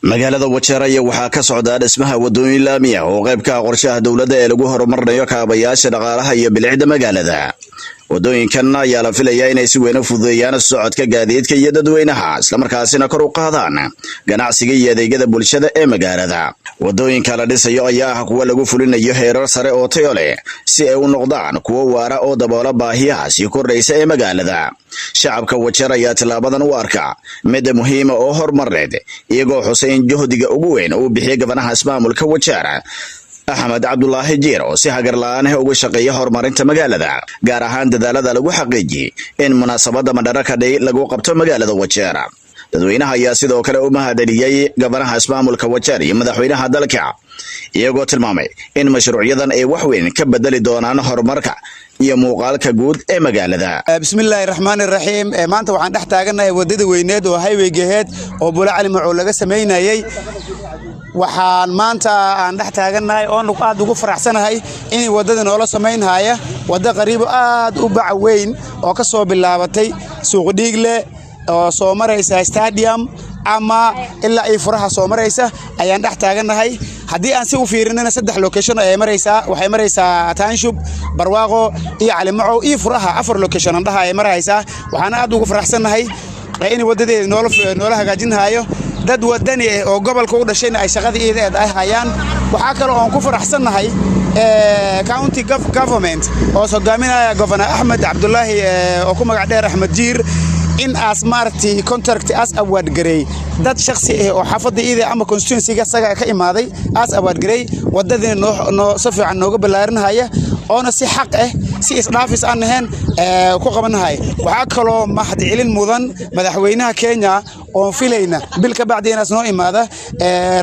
magaalada Wajeer ayaa waxaa ka socda dhismaha wadooyin laami ah oo qayb ka ah qorshaha dawladda ee lagu horumarinayo kaabayaasha dhaqaalaha iyo bilicda magaalada. wadooyinkan ayaa la filayaa inay si weyn u fududeeyaan socodka gaadiidka iyo dadweynaha isla markaasina kor u qaadaan ganacsiga iyo adeegyada bulshada ee magaalada. wadooyinka la dhisayo ayaa ah kuwa lagu fulinayo heerar sare oo tayo leh si ay u noqdaan kuwo waara oo daboola baahiyaha sii kordhaysa ee magaalada. shacabka Wajeer ayaa tilaabadan u arka mid muhiim ah oo horumareed iyagoo xuseyn juhdiga ugu weyn uu bixiyay gabanaha ismaamulka Wajeer Ahmed Abdullahi Jiir oo si hagar la'aan ah uga shaqeeya horumarinta magaalada gaar ahaan dadaalada lagu xaqiijiyay in munaasabada Madaraka Day lagu qabto magaalada Wajeer. dadweynaha ayaa sidoo kale u mahadceliyay gabanaha ismaamulka Wajeer iyo madaxweynaha dalka iyagoo tilmaamay in mashruucyadan ay wax weyn ka bedeli doonaan horumarka iyo muuqaalka guud ee magaalada. bismillaahir rahmaanir rahiim maanta waxaan dhex taaganahay wadada weyneed oo highway-geed oo Bula Cali Macow laga sameeyay. waxaan maanta aan dhex taaganahay oo aad ugu faraxsanahay in wadada noola sameeynaaya wada qariib aad u bac weyn oo ka soo bilaabatay suuq dhiigle oo soo maraysa stadium ama ilaa ay furaha soo maraysa ayaan dhex taaganahay. haddii aan si u fiirinana saddex location ay maraysa waxay maraysaa Taanshub Barwaaqo iyo Cali Macow iyo furaha afar location andaha ay maraysa. waxaan aad ugu faraxsanahay in wadadeeda noola hagaajinayo dad wadani oo gobolka u dhashayna ay shaqadii ay hayaan. waxa kale oo aan ku faraxsanahay county government oo hogaaminaya Governor Ahmed Abdullahi oo ku magac dheer Ahmed Jiir in asmarti contract as award garay dad shakhsi ah oo xaafadda ama constituency-ga saga ka imaaday as award garay wadadeen noo safiican nooga balaarinaya oo si xaq ah si isdhaafis aan ahayn ku qabanahay. waxa kale oo mahadcelin mudan madaxweynaha Kenya oo filayna bil ka bacdina soo imaada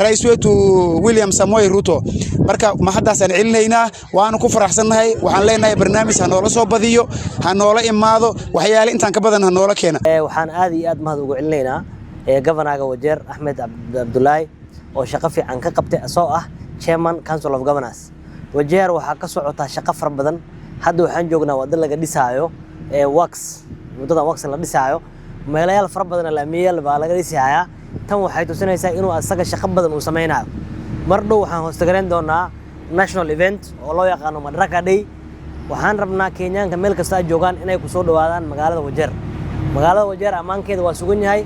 Ra'iisul Wasaare William Samoei Ruto. marka mahadaas aan celinayna waan ku faraxsanahay. waxaan leenahay barnaamij ha noola soo badiyo ha noola imaado waxyaalo intaan ka badan ha noola keena. waxaan aad iyo aad mahad ugu celinaynaa governorka Wajeer Ahmed Abdullahi oo shaqo fiican ka qabtay asoo ah Chairman Council of Governors. Wajeer waxa ka socota shaqo far badan. hadda waxaan joognaa wada laga dhisaayo wadada wax la dhisaayo meelayaal far badan la meeyal baa laga dhisayaa. tan waxay tusinaysaa inuu asaga shaqo badan uu sameeynayo. mar dhow waxaan hoostagareen doonaa national event oo loo yaqaan Madaraka Day. waxaan rabnaa Kenyaanka meel kasta ay joogaan inay ku soo dhawaadaan magaalada Wajeer. magaalada Wajeer amaankeeda waa sugan yahay.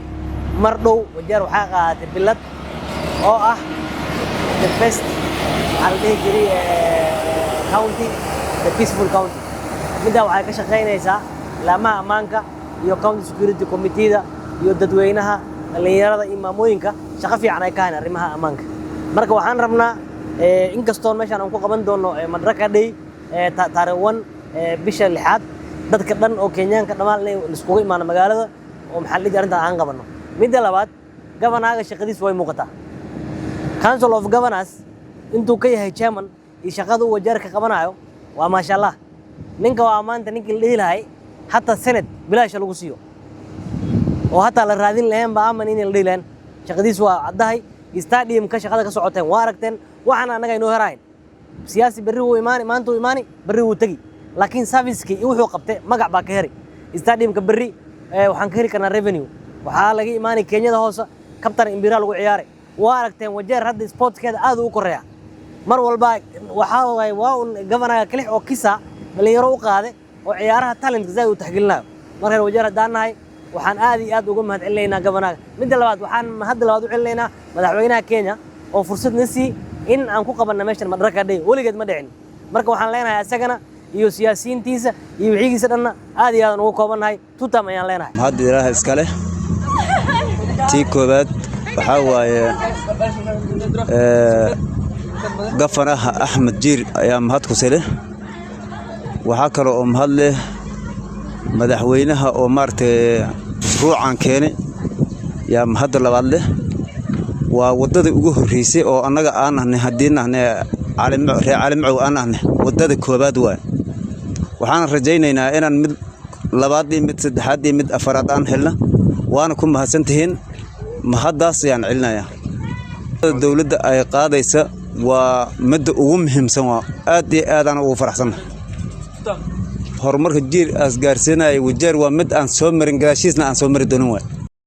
mar dhow Wajeer waxa qaadatay bilad oo ah the best aldegri county, the peaceful county. midda waxay ka shaqeynaysaa laamaha amaanka iyo county security committee-da iyo dadweynaha dhalinyarada iyo maamooyinka shaqo fiican ay ka hayaan arrimaha amaanka. marka waxaan rabnaa in kastoo meeshan aan ku qaban doono Madaraka Day taariikh 1 bisha 6 dadka dhan oo Kenyaanka dhamaan inay iskugu imaan magaalada oo maxalliga arinta aan qabano. midda labaad governorka shaqadiisa way muuqataa. Council of Governors intuu ka yahay chairman iyo shaqada uu Wajeer ka qabanayo waa maasha Allah. ninka waa maanta ninkii la dhihi lahay hatta sanad bilaash lagu siiyo oo hatta la raadin lahayn baa aman in la dhihi lahayn. shaqadiisu waa caddahay. stadium ka shaqada ka socoteen waa aragteen waxana anaga inoo herayn. siyaasi berri uu imaani maanta uu imaani berri uu tagi laakiin service-kii wuxuu qabtay magac baa ka heri. stadium-ka berri waxaan ka heri karnaa revenue waxaa laga imaani Kenyada hoose kabtan imbira lagu ciyaaray. waa aragteen Wajeer hadda sportskeeda aad u koreeya. mar walba waxa waa governorka kale oo kisa dhalinyaro u qaaday oo ciyaaraha talent zaay u taxgiilnayo. marka Wajeer hadanahay waxaan aad iyo aad uga mahadcelinaynaa governorka. midda labaad waxaan hadda labaad u celinaynaa madaxweynaha Kenya oo fursad nasi in aan ku qabanno meeshan Madaraka Day waligeed ma dhicin. marka waxaan leenahay asagana iyo siyaasiyiintiisa iyo wixigiisa dhanna aad iyo aad ugu koobanahay tutam ayaan leenahay. hadda ilaahay iska leh tii koobaad waxa waaye gafanaha Ahmed Jiir ayaa mahad ku sile. waxa kale oo mahad leh madaxweynaha oo maartay ruucan keenay yaa mahad labaad leh. waa wadada ugu horeysay oo anaga aan ahnay hadiinahnay Cali Macow aan ahnay wadada koobaad waa. waxaan rajaynaynaa inaan mid labaad iyo mid saddexaad iyo mid afaraad aan helna. waana ku mahadsantihiin. mahadaas ayaan celinayaa. dawladda ay qaadaysa waa mid ugu muhiimsan. waa aad iyo aad aan ugu faraxsanahay. horumarka Jiir as gaarsiinay Wajeer waa mid aan soo marin gaashiisna aan soo mari doonin waa.